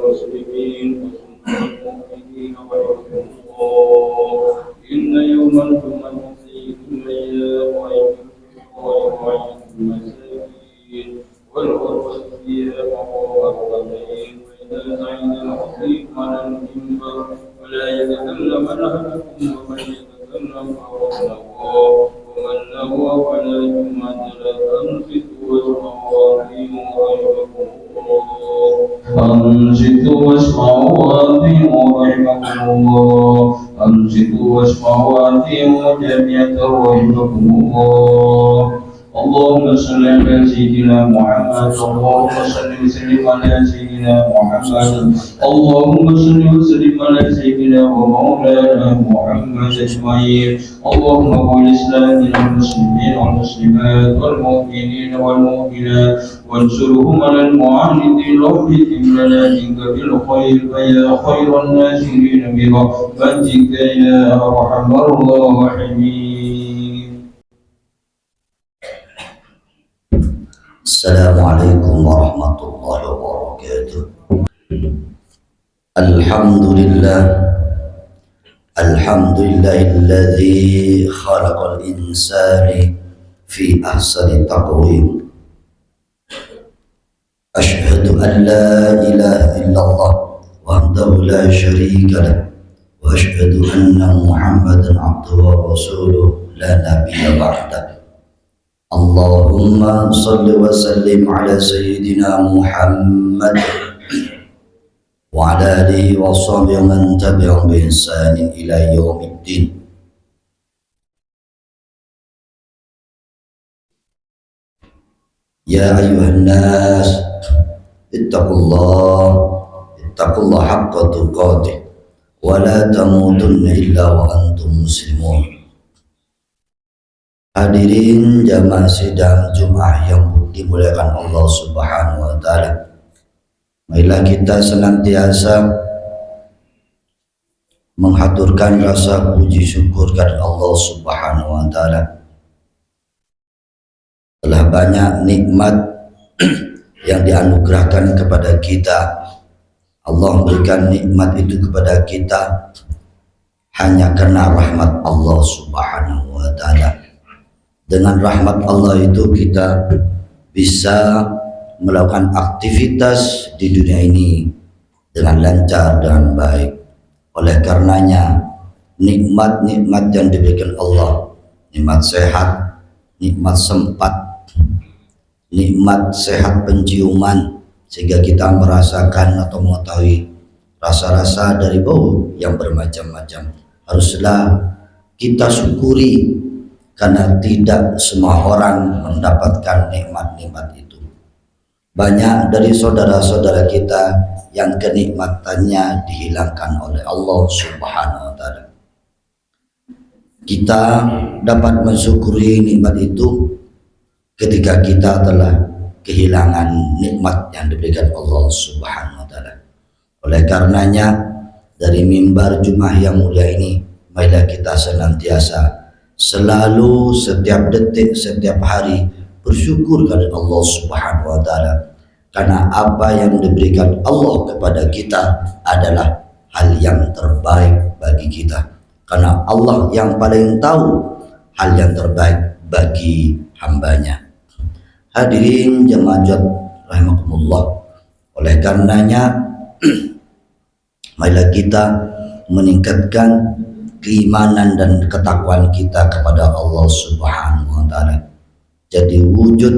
المسلمين والمؤمنين ورحمه الله إن يوم الجمعة سيد الأيام وعيد المساكين والغربة فيها وهو أربعين وإذا سعيد الخطيب على المنبر ولا يتكلم أحدكم ومن يتكلم فهو نواه ومن نوى فلا جمعة له أنصتوا واسمعوا وأطيعوا رحمكم الله أنصتوا واسمعوا وأطيعوا رحمكم الله أنصتوا واسمعوا وأطيعوا جميعا رحمكم الله اللهم صل على سيدنا محمد اللهم صل وسلم على سيدنا محمد اللهم صل وسلم على سيدنا ومولانا محمد أجمعين اللهم قل الإسلام للمسلمين والمسلمات والمؤمنين والمؤمنات وانصرهم على المعاندين ربهم لنا منك بالخير فيا خير الناصرين برحمتك يا أرحم الراحمين. Assalamualaikum warahmatullahi wabarakatuh. Alhamdulillahilladzi khalaqal insani fi ahsani taqwim. Ashhadu an la ilaha illallah wahdahu la syarika lah wa ashhadu anna Muhammadan abduhu wa rasuluhu la nabiyya ba'dah. Allahumma salli wa sallim ala sayyidina Muhammad wa ala alihi wa sahbihi man tabi'ahum bi ihsanin ila yaumiddin. Ya ayuhan nas ittaqullah haqqa tuqatih wa la tamutunna illa wa antum muslimun. Hadirin jamaah sidang Jumat yang dimuliakan Allah Subhanahu wa taala. Marilah kita senantiasa menghaturkan rasa puji syukur kepada Allah Subhanahu wa taala. Telah banyak nikmat yang dianugerahkan kepada kita. Allah memberikan nikmat itu kepada kita hanya karena rahmat Allah Subhanahu wa taala. Dengan rahmat Allah itu kita bisa melakukan aktivitas di dunia ini dengan lancar dan baik. Oleh karenanya nikmat-nikmat yang diberikan Allah, nikmat sehat, nikmat sempat, nikmat sehat penciuman, sehingga kita merasakan atau mengetahui rasa-rasa dari bau yang bermacam-macam, haruslah kita syukuri. Karena tidak semua orang mendapatkan nikmat-nikmat itu. Banyak dari saudara-saudara kita yang kenikmatannya dihilangkan oleh Allah Subhanahu wa taala. Kita dapat mensyukuri nikmat itu ketika kita telah kehilangan nikmat yang diberikan Allah Subhanahu wa taala. Oleh karenanya dari mimbar Jumat yang mulia ini, marilah kita senantiasa selalu setiap detik, setiap hari bersyukur kepada Allah Subhanahu wa taala, karena apa yang diberikan Allah kepada kita adalah hal yang terbaik bagi kita, karena Allah yang paling tahu hal yang terbaik bagi hambanya. Hadirin jemaah rahimakumullah, oleh karenanya marilah kita meningkatkan keimanan dan ketakwaan kita kepada Allah Subhanahu wa taala. Jadi wujud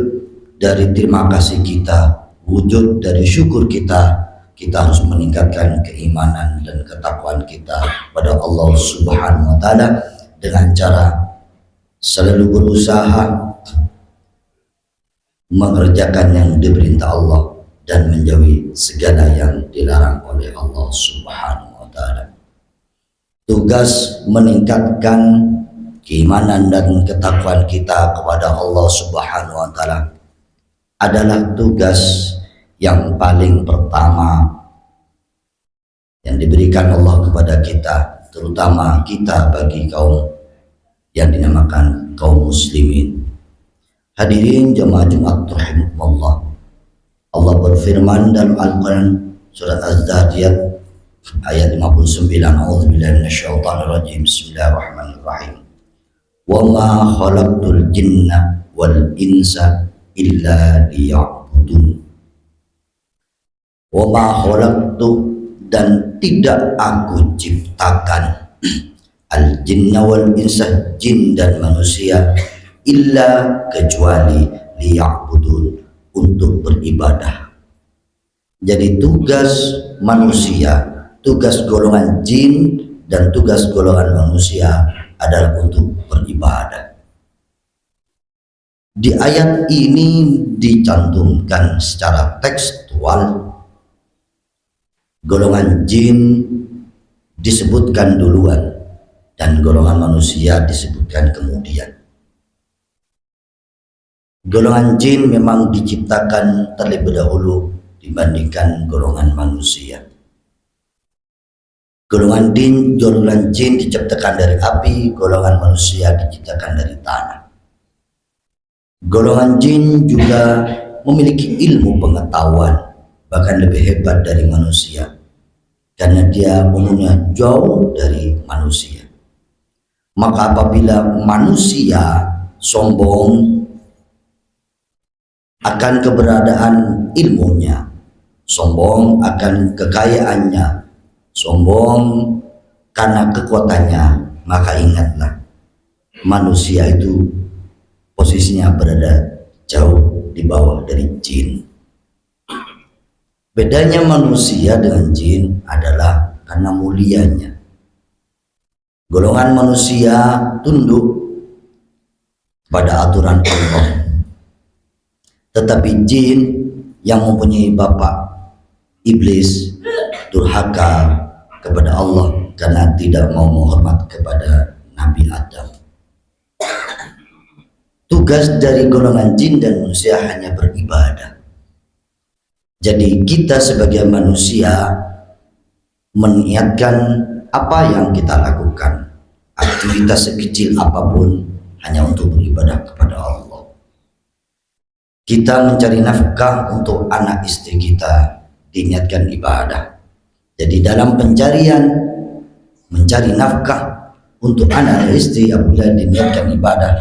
dari terima kasih kita, wujud dari syukur kita harus meningkatkan keimanan dan ketakwaan kita pada Allah Subhanahu wa taala dengan cara selalu berusaha mengerjakan yang diperintah Allah dan menjauhi segala yang dilarang oleh Allah Subhanahu wa taala. Tugas meningkatkan keimanan dan ketakwaan kita kepada Allah Subhanahu wa taala adalah tugas yang paling pertama yang diberikan Allah kepada kita, terutama kita bagi kaum yang dinamakan kaum muslimin. Hadirin jemaah Jumat rahimakumullah, Allah berfirman dalam Al-Quran surat Az-Zariyat ayat 59, A'udzubillahi minasyaitonirrajim. Bismillahirrahmanirrahim. Wa ma khalaqtul jinna wal insa illa liya'budun. Wa ma khalaqtu, dan tidak aku ciptakan al jinna wal insa, jin dan manusia, illa kecuali liya'budun, untuk beribadah. Jadi tugas manusia, tugas golongan jin dan tugas golongan manusia adalah untuk beribadah. Di ayat ini dicantumkan secara tekstual golongan jin disebutkan duluan dan golongan manusia disebutkan kemudian. Golongan jin memang diciptakan terlebih dahulu dibandingkan golongan manusia. Golongan jin diciptakan dari api, golongan manusia diciptakan dari tanah. Golongan jin juga memiliki ilmu pengetahuan, bahkan lebih hebat dari manusia, karena dia umurnya jauh dari manusia. Maka apabila manusia sombong akan keberadaan ilmunya, sombong akan kekayaannya, sombong karena kekuatannya, maka ingatlah, manusia itu posisinya berada jauh di bawah dari jin. Bedanya manusia dengan jin adalah karena mulianya. Golongan manusia tunduk pada aturan Allah, tetapi jin yang mempunyai bapak iblis durhaka kepada Allah karena tidak mau menghormat kepada Nabi Adam. Tugas dari golongan jin dan manusia hanya beribadah. Jadi kita sebagai manusia meniatkan apa yang kita lakukan, aktivitas sekecil apapun, hanya untuk beribadah kepada Allah. Kita mencari nafkah untuk anak istri kita, diniatkan ibadah. Jadi dalam pencarian mencari nafkah untuk anak dan istri apabila diniatkan ibadah,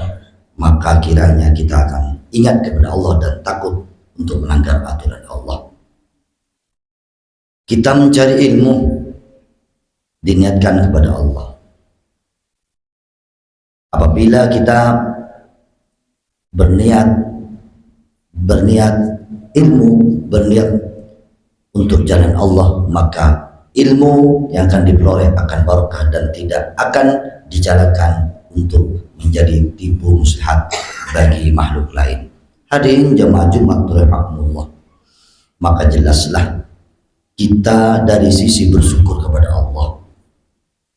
maka kiranya kita akan ingat kepada Allah dan takut untuk melanggar aturan Allah. Kita mencari ilmu diniatkan kepada Allah. Apabila kita berniat ilmu, berniat untuk jalan Allah, maka ilmu yang akan diperoleh akan barokah dan tidak akan dijalankan untuk menjadi tipu muslihat bagi makhluk lain. Hadirin jamaah Jumat rahimakumullah, maka jelaslah kita dari sisi bersyukur kepada Allah,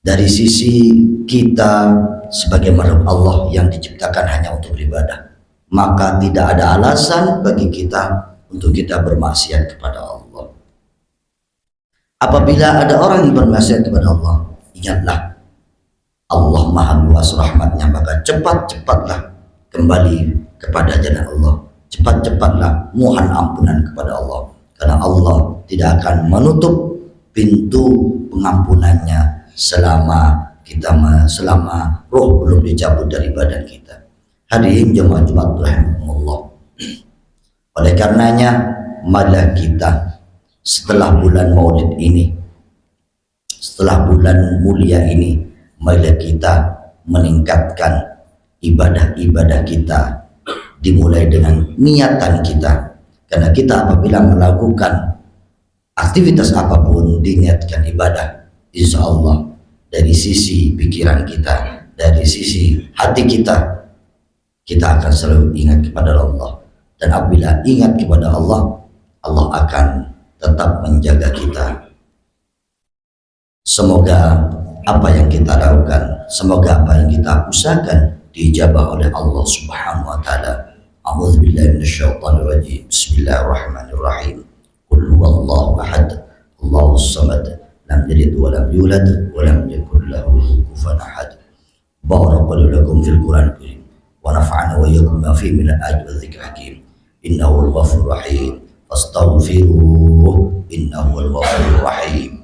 dari sisi kita sebagai makhluk Allah yang diciptakan hanya untuk beribadah, maka tidak ada alasan bagi kita untuk kita bermaksiat kepada Allah. Apabila ada orang yang bermaksiat kepada Allah, ingatlah Allah Maha Luas rahmatnya, maka cepat-cepatlah kembali kepada jalan Allah, cepat-cepatlah mohon ampunan kepada Allah, karena Allah tidak akan menutup pintu pengampunannya selama roh belum dicabut dari badan kita. Hadirin jemaah Jumat rahimahumullah. Oleh karenanya, marilah kita setelah bulan Maulid ini, setelah bulan mulia ini, marilah kita meningkatkan ibadah-ibadah kita, dimulai dengan niatan kita. Karena kita apabila melakukan aktivitas apapun diniatkan ibadah, insya Allah dari sisi pikiran kita, dari sisi hati kita, kita akan selalu ingat kepada Allah. Dan apabila ingat kepada Allah, Allah akan tetap menjaga kita. Semoga apa yang kita lakukan, semoga apa yang kita usahakan dijabah oleh Allah Subhanahu wa taala. A'udzubillahi minasyaitonirrajim. Bismillahirrahmanirrahim. Qul huwallahu ahad, Allahus samad, lam yalid wa lam yulad wa lam yakul lahu kufuwan ahad. Barakallahu lakum fil Qur'anil karim wa nafa'ana wa iyyakum bima fihi minal ayati wadh-dhikril hakim. Innahul ghafurur rahim. fastaghfiruh innahu al-ghafurur rahim.